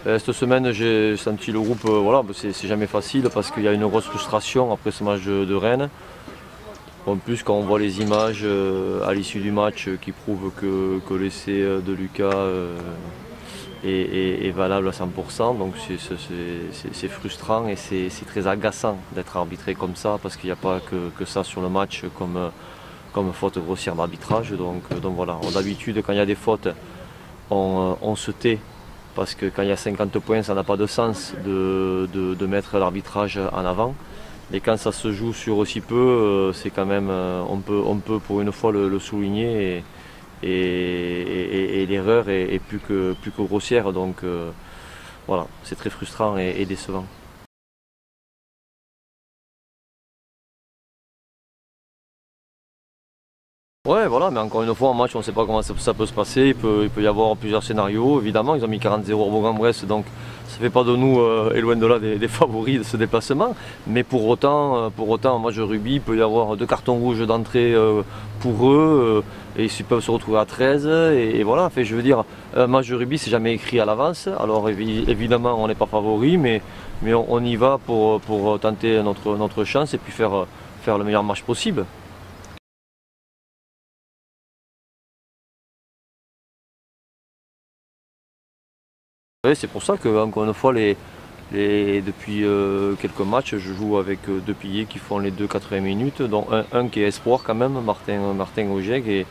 Cette semaine, j'ai senti le groupe, voilà, c'est jamais facile parce qu'il y a une grosse frustration après ce match de Rennes. En plus, quand on voit les images à l'issue du match qui prouvent que l'essai de Lucas est valable à 100%, donc c'est frustrant et c'est très agaçant d'être arbitré comme ça parce qu'il n'y a pas que ça sur le match comme faute grossière d'arbitrage. Donc voilà, d'habitude quand il y a des fautes, on se tait. Parce que quand il y a 50 points, ça n'a pas de sens de mettre l'arbitrage en avant. Et quand ça se joue sur aussi peu, c'est quand même, on peut pour une fois le souligner et l'erreur est plus que grossière. Donc voilà, c'est très frustrant et décevant. Ouais, voilà, mais encore une fois, en match, on ne sait pas comment ça peut se passer. Il peut y avoir plusieurs scénarios. Évidemment, ils ont mis 40-0 au Bourg-en-Bresse, donc ça ne fait pas de nous, et loin de là, des favoris de ce déplacement. Mais pour autant, en match de rugby, il peut y avoir 2 cartons rouges d'entrée pour eux, et ils peuvent se retrouver à 13. Et voilà, enfin, je veux dire, un match de rugby, c'est jamais écrit à l'avance. Alors évidemment, on n'est pas favori, mais on y va pour tenter notre chance et puis faire le meilleur match possible. Ouais, c'est pour ça que, encore une fois, depuis quelques matchs, je joue avec 2 piliers qui font les 2 80 minutes, dont un qui est espoir quand même, Martin Ojeg,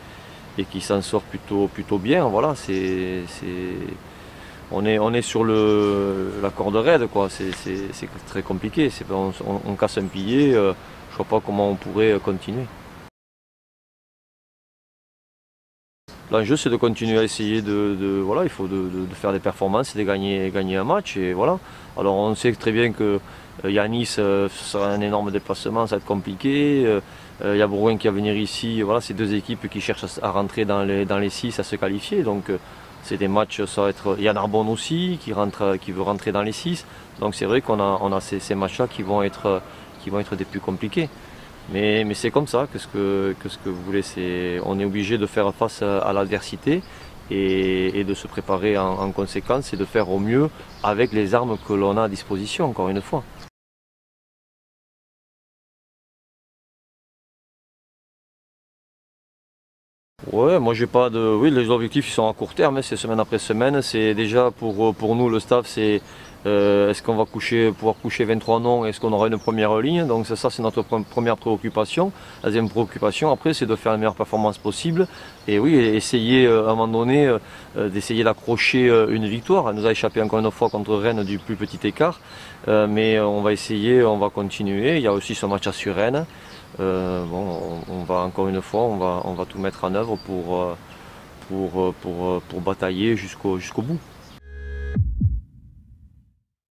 et qui s'en sort plutôt bien. Voilà, on est sur la corde raide, quoi. C'est très compliqué. On casse un pilier, je ne vois pas comment on pourrait continuer. L'enjeu c'est de continuer à essayer voilà, il faut de faire des performances et de gagner un match et voilà. Alors on sait très bien que Nice ce sera un énorme déplacement, ça va être compliqué. Il y a Bourgoin qui va venir ici, voilà, c'est 2 équipes qui cherchent à rentrer dans les 6, à se qualifier. Donc c'est des matchs, ça va être. Il y a Narbonne aussi qui veut rentrer dans les 6. Donc c'est vrai qu'on a ces matchs-là qui vont être des plus compliqués. Mais c'est comme ça, que ce que vous voulez, on est obligé de faire face à l'adversité et de se préparer en conséquence et de faire au mieux avec les armes que l'on a à disposition, encore une fois. Ouais, moi j'ai pas de. Oui, les objectifs ils sont à court terme, hein, c'est semaine après semaine. C'est déjà pour nous, le staff, c'est est-ce qu'on va pouvoir coucher 23 noms, est-ce qu'on aura une première ligne? Donc ça c'est notre première préoccupation. La deuxième préoccupation après c'est de faire la meilleure performance possible. Et oui, essayer à un moment donné d'essayer d'accrocher une victoire. Elle nous a échappé encore une fois contre Rennes du plus petit écart. Mais on va essayer, on va continuer. Il y a aussi ce match à Rennes. Bon, on va encore une fois, on va tout mettre en œuvre pour batailler jusqu'au bout.